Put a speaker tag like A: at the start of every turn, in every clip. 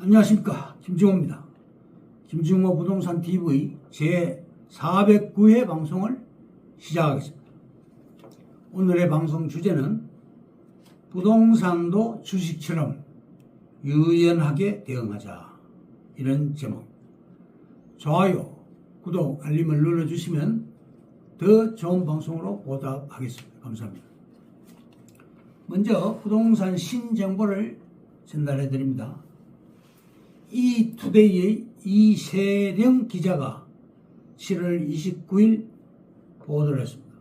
A: 안녕하십니까, 김중호입니다. 김중호 부동산 TV 제 409회 방송을 시작하겠습니다. 오늘의 방송 주제는 부동산도 주식처럼 유연하게 대응하자, 이런 제목. 좋아요, 구독, 알림을 눌러주시면 더 좋은 방송으로 보답하겠습니다. 감사합니다. 먼저 부동산 신정보를 전달해 드립니다. 이투데이의 이세령 기자가 7월 29일 보도를 했습니다.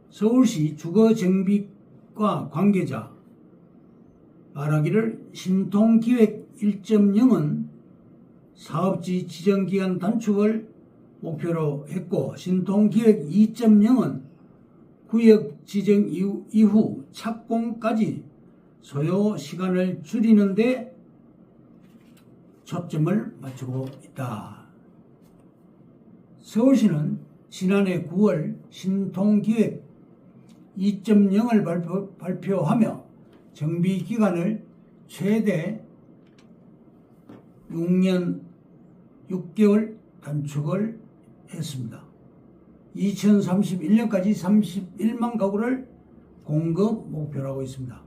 A: 서울시 주거정비과 관계자 말하기를 신통기획 1.0은 사업지 지정기간 단축을 목표로 했고, 신통기획 2.0은 구역 지정 이후 착공까지 소요 시간을 줄이는 데 초점을 맞추고 있다. 서울시는 지난해 9월 신통기획 2.0을 발표하며 정비기간을 최대 6년 6개월 단축을 했습니다. 2031년까지 31만 가구를 공급 목표로 하고 있습니다.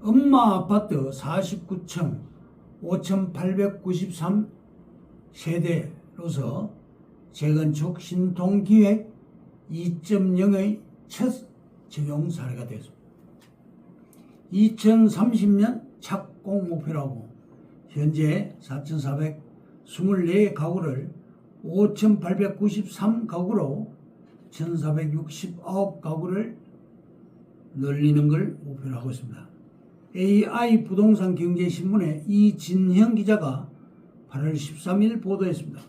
A: 엄마 아파트 49층 5,893세대로서 재건축 신통기획 2.0의 첫 적용 사례가 되었습니다. 2030년 착공 목표라고 현재 4,424가구를 5,893가구로 1,469가구를 늘리는 걸 목표로 하고 있습니다. AI 부동산 경제신문의 이진형 기자가 8월 13일 보도했습니다.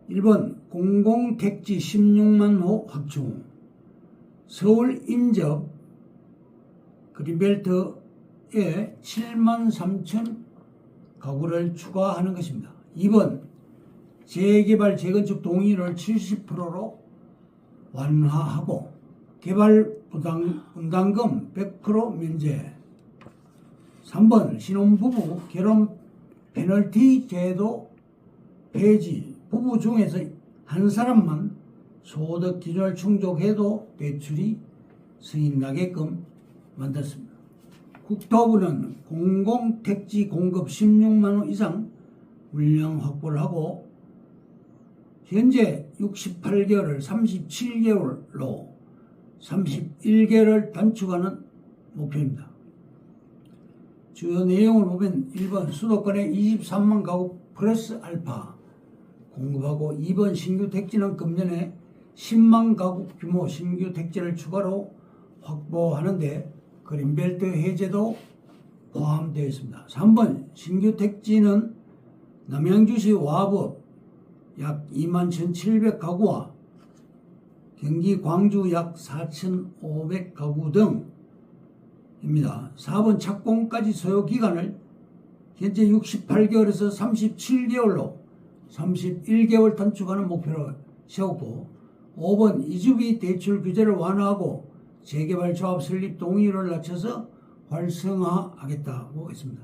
A: 1번 공공택지 16만 호 확충. 서울 인접 그린벨트에 7만 3천 가구를 추가하는 것입니다. 2번 재개발 재건축 동의율을 70%로 완화하고 개발 분담금 100% 면제. 3번 신혼부부 결혼 페널티 제도 폐지. 부부 중에서 한 사람만 소득 기준을 충족해도 대출이 승인나게끔 만들었습니다. 국토부는 공공택지 공급 16만 호 이상 물량 확보를 하고 현재 68개월을 37개월로 31개월을 단축하는 목표입니다. 주요 내용을 보면 1번 수도권에 23만 가구 플러스 알파 공급하고, 2번 신규 택지는 금년에 10만 가구 규모 신규 택지를 추가로 확보하는데 그린벨트 해제도 포함되어 있습니다. 3번 신규 택지는 남양주시 와법 약 2만 1,700가구와 경기 광주 약 4,500가구 등입니다. 4번 착공까지 소요 기간을 현재 68개월에서 37개월로 31개월 단축하는 목표로 세웠고, 5번 이주비 대출 규제를 완화하고 재개발 조합 설립 동의율을 낮춰서 활성화하겠다고 했습니다.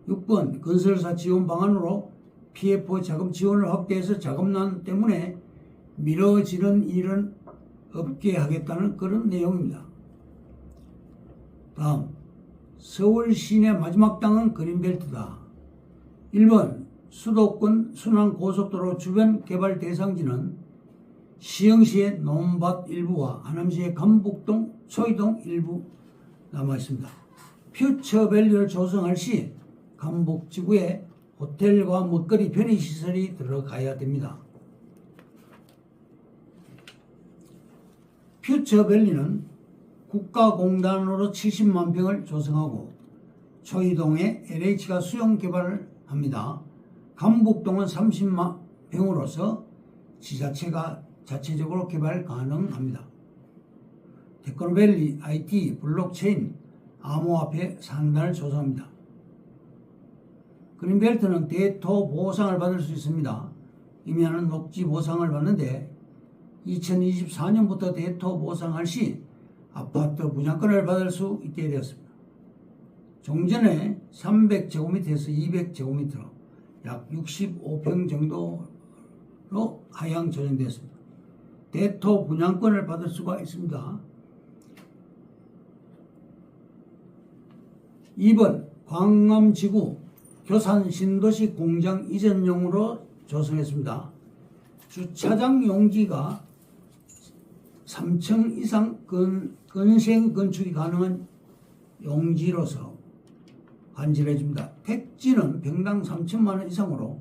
A: 6번 건설사 지원 방안으로 PF 자금 지원을 확대해서 자금난 때문에 미뤄지는 일은 없게 하겠다는 그런 내용입니다. 다음 서울 시내 마지막 땅은 그린벨트다. 1번 수도권 순환고속도로 주변 개발 대상지는 시흥시의 논밭 일부와 하남시의 감북동, 초이동 일부 남아있습니다. 퓨처밸리를 조성할 시 감북지구에 호텔과 먹거리 편의시설이 들어가야 됩니다. 퓨처밸리는 국가공단으로 70만 평을 조성하고 초이동에 LH가 수용 개발을 합니다. 감북동은 30만 평으로서 지자체가 자체적으로 개발 가능합니다. 테크노밸리, IT, 블록체인, 암호화폐 산단을 조성합니다. 그린벨트는 대토 보상을 받을 수 있습니다. 임야는 녹지 보상을 받는데 2024년부터 대토 보상할 시 아파트 분양권을 받을 수 있게 되었습니다. 종전에 300제곱미터에서 200제곱미터로 약 65평 정도로 하향 조정되었습니다. 대토 분양권을 받을 수가 있습니다. 2번 광암지구 교산 신도시 공장 이전용으로 조성했습니다. 주차장 용지가 3층 이상 건생 건축이 가능한 용지로서 환지해줍니다. 택지는 평당 3천만 원 이상으로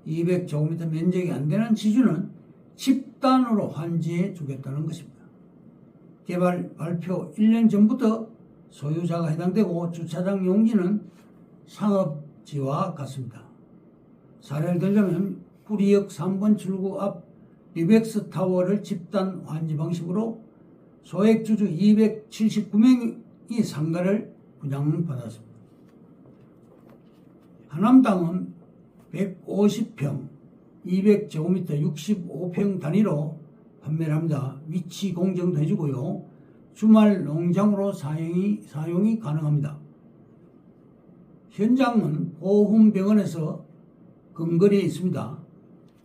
A: 200제곱미터 면적이 안 되는 지주는 집단으로 환지해 주겠다는 것입니다. 개발 발표 1년 전부터 소유자가 해당되고 주차장 용지는 상업지와 같습니다. 사례를 들자면 구리역 3번 출구 앞 리벡스 타워를 집단 환지 방식으로 소액주주 279명이 상가를 분양받았습니다. 하남당은 150평, 200제곱미터 65평 단위로 판매를 합니다. 위치 공정도 해주고요. 주말 농장으로 사용이 가능합니다. 현장은 보훈병원에서 근거리에 있습니다.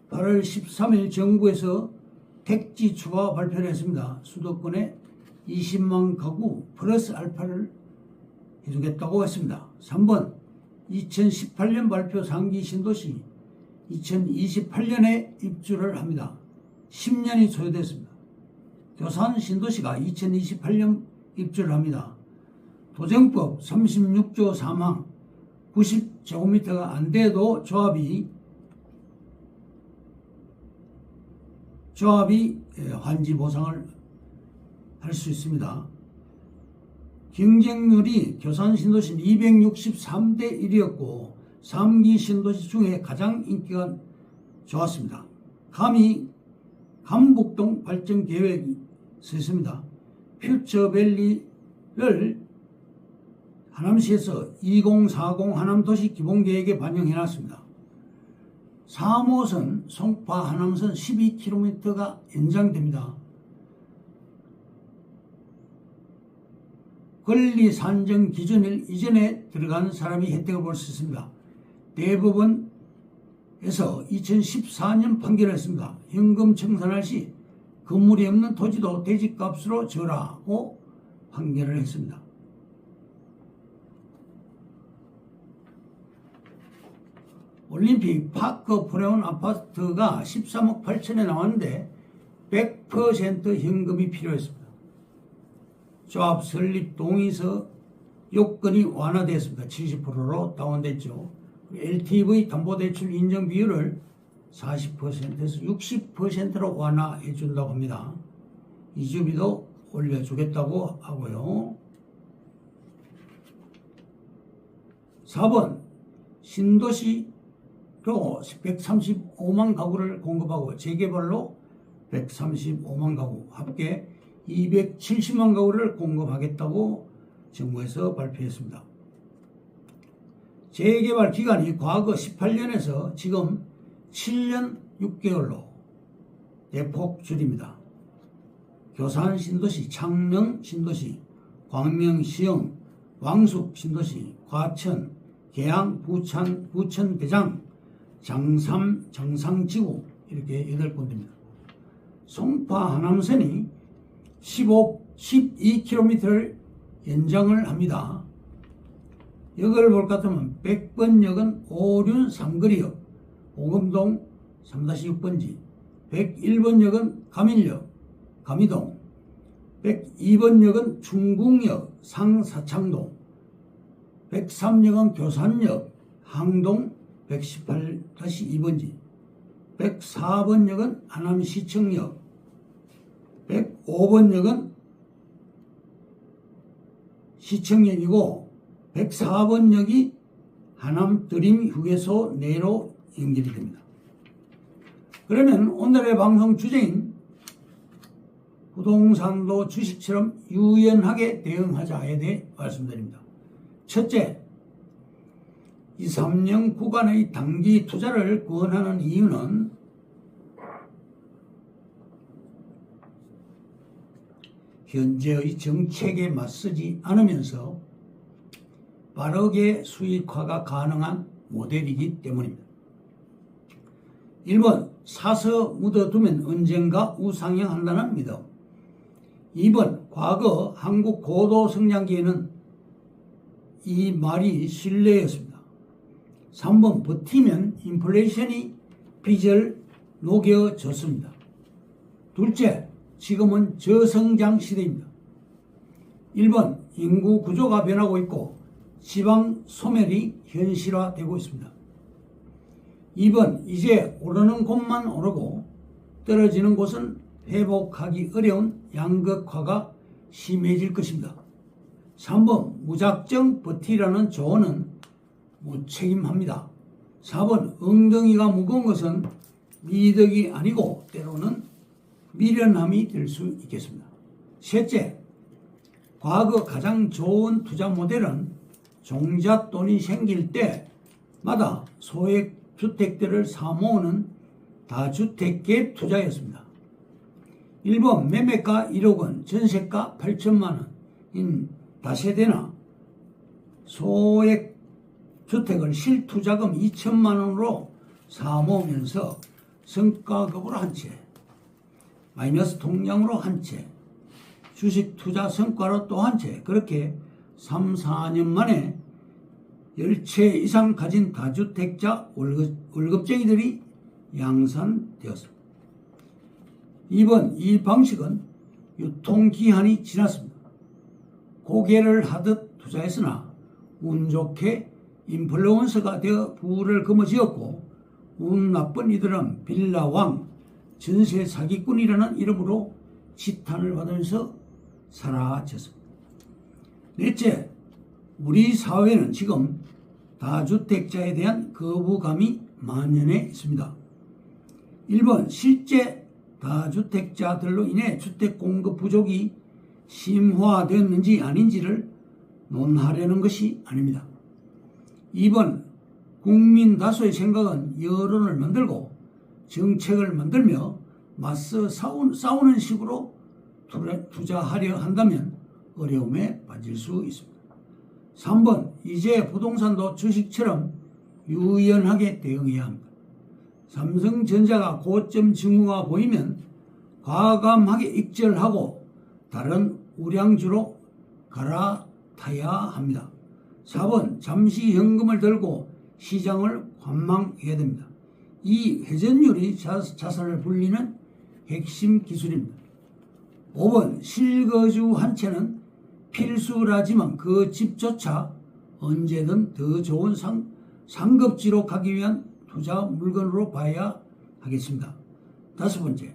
A: 8월 13일 정부에서 택지 추가 발표를 했습니다. 수도권에 20만 가구 플러스 알파를 해주겠다고 했습니다. 3번 2018년 발표 상기 신도시 2028년에 입주를 합니다. 10년이 소요됐습니다. 교산 신도시가 2028년 입주를 합니다. 도정법 36조 3항 90제곱미터가 안 돼도 조합이 환지 보상을 할 수 있습니다. 경쟁률이 교산 신도시는 263대 1이었고 3기 신도시 중에 가장 인기가 좋았습니다. 감히 감북동 발전 계획이 서 있습니다. 퓨처밸리를 하남시에서 2040 하남도시 기본계획에 반영해놨습니다. 3호선 송파 하남선 12km가 연장됩니다. 권리 산정 기준일 이전에 들어간 사람이 혜택을 볼 수 있습니다. 대법원에서 2014년 판결을 했습니다. 현금 청산할 시 건물이 없는 토지도 대지값으로 절하고 판결을 했습니다. 올림픽 파크 프레온 아파트가 13억 8천에 나왔는데 100% 현금이 필요했습니다. 조합 설립 동의서 요건이 완화됐습니다. 70%로 다운됐죠. LTV 담보대출 인정 비율을 40%에서 60%로 완화해 준다고 합니다. 이주비도 올려주겠다고 하고요. 4번 신도시로 135만 가구를 공급하고 재개발로 135만 가구 합계 270만 가구를 공급하겠다고 정부에서 발표했습니다. 재개발 기간이 과거 18년에서 지금 7년 6개월로 대폭 줄입니다. 교산 신도시, 창녕 신도시, 광명 시흥, 왕숙 신도시, 과천, 계양, 부천 대장, 장삼, 정상지구 이렇게 8군데입니다. 송파 하남선이 12km를 연장을 합니다. 역을 볼 것 같으면 100번역은 오륜 삼거리역, 오금동 3-6번지, 101번역은 가민역, 가미동, 102번역은 중궁역, 상사창동, 103역은 교산역, 항동 118-2번지, 104번역은 하남시청역, 105번역은 시청역이고 104번역이 하남 드림 휴게소 내로 연결이 됩니다. 그러면 오늘의 방송 주제인 부동산도 주식처럼 유연하게 대응하자에 대해 말씀드립니다. 첫째, 2, 3년 구간의 단기 투자를 권하는 이유는 현재의 정책에 맞서지 않으면서 빠르게 수익화가 가능한 모델이기 때문입니다. 1번 사서 묻어두면 언젠가 우상향한다는 믿음. 2번 과거 한국 고도 성장기에는 이 말이 신뢰였습니다. 3번 버티면 인플레이션이 빚을 녹여줬습니다. 둘째, 지금은 저성장 시대입니다. 1번 인구 구조가 변하고 있고 지방 소멸이 현실화되고 있습니다. 2번 이제 오르는 곳만 오르고 떨어지는 곳은 회복하기 어려운 양극화가 심해질 것입니다. 3번 무작정 버티라는 조언은 무책임합니다. 4번 엉덩이가 무거운 것은 미덕이 아니고 때로는 미련함이 될 수 있겠습니다. 셋째, 과거 가장 좋은 투자 모델은 종잣돈이 생길 때마다 소액 주택들을 사모으는 다주택 투자였습니다. 1번 매매가 1억 원, 전세가 8천만 원인 다세대나 소액 주택을 실투자금 2천만 원으로 사모으면서 성과급으로 한 채, 마이너스 통장으로 한 채, 주식 투자 성과로 또 한 채, 그렇게 3, 4년 만에 10채 이상 가진 다주택자 월급쟁이들이 양산되었습니다. 2번 이 방식은 유통기한이 지났습니다. 고개를 하듯 투자했으나 운 좋게 인플루언서가 되어 부를 거머쥐었고 운 나쁜 이들은 빌라왕, 전세 사기꾼이라는 이름으로 지탄을 받으면서 사라졌습니다. 넷째, 우리 사회는 지금 다주택자에 대한 거부감이 만연해 있습니다. 1번 실제 다주택자들로 인해 주택 공급 부족이 심화되었는지 아닌지를 논하려는 것이 아닙니다. 2번 국민 다수의 생각은 여론을 만들고 정책을 만들며 맞서 싸우는 식으로 투자하려 한다면 어려움에 빠질 수 있습니다. 3번 이제 부동산도 주식처럼 유연하게 대응해야 합니다. 삼성전자가 고점 징후가 보이면 과감하게 익절하고 다른 우량주로 갈아타야 합니다. 4번 잠시 현금을 들고 시장을 관망해야 됩니다. 이 회전율이 자산을 불리는 핵심 기술입니다. 5번 실거주 한 채는 필수라지만 그 집조차 언제든 더 좋은 상급지로 가기 위한 투자 물건으로 봐야 하겠습니다. 5번째,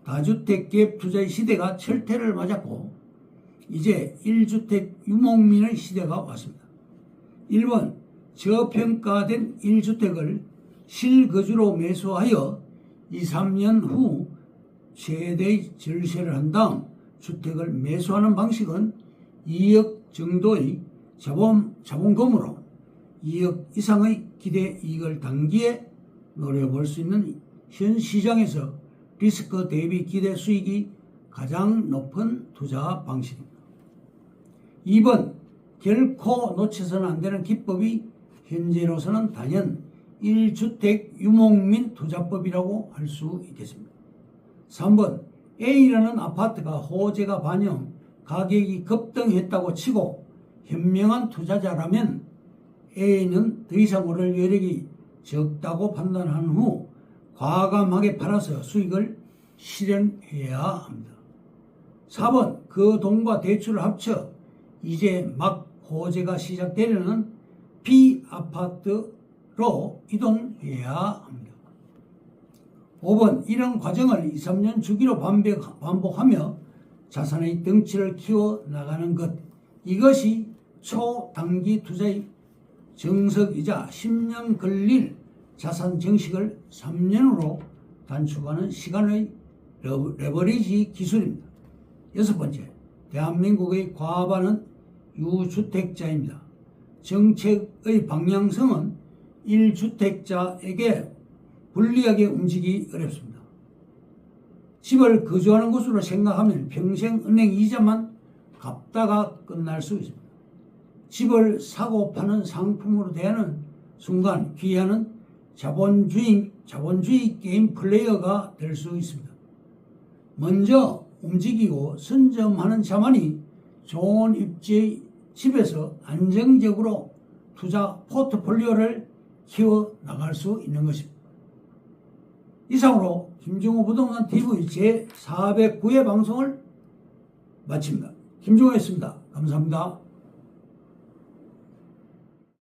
A: 다주택 갭 투자의 시대가 철퇴를 맞았고 이제 1주택 유목민의 시대가 왔습니다. 1번 저평가된 1주택을 실거주로 매수하여 2, 3년 후 최대의 절세를 한 다음 주택을 매수하는 방식은 2억 정도의 자본금으로 2억 이상의 기대 이익을 단기에 노려볼 수 있는 현 시장에서 리스크 대비 기대 수익이 가장 높은 투자 방식입니다. 2번 결코 놓쳐서는 안 되는 기법이 현재로서는 단연 1주택 유목민 투자법이라고 할 수 있겠습니다. 3번 A라는 아파트가 호재가 반영, 가격이 급등했다고 치고 현명한 투자자라면 A는 더 이상 오를 여력이 적다고 판단한 후 과감하게 팔아서 수익을 실현해야 합니다. 4번 그 돈과 대출을 합쳐 이제 막 호재가 시작되려는 B 아파트로 이동해야 합니다. 5번 이런 과정을 2, 3년 주기로 반복하며 자산의 덩치를 키워 나가는 것, 이것이 초단기 투자의 정석이자 10년 걸릴 자산 정식을 3년으로 단축하는 시간의 레버리지 기술입니다. 6번째, 대한민국의 과반은 유주택자입니다. 정책의 방향성은 1주택자에게 불리하게 움직이기 어렵습니다. 집을 거주하는 곳으로 생각하면 평생 은행 이자만 갚다가 끝날 수 있습니다. 집을 사고 파는 상품으로 대하는 순간 기아는 자본주의 게임 플레이어가 될 수 있습니다. 먼저 움직이고 선점하는 자만이 좋은 입지의 집에서 안정적으로 투자 포트폴리오를 키워 나갈 수 있는 것입니다. 이상으로 김종호 부동산 TV 제409회 방송을 마칩니다. 김종호였습니다. 감사합니다.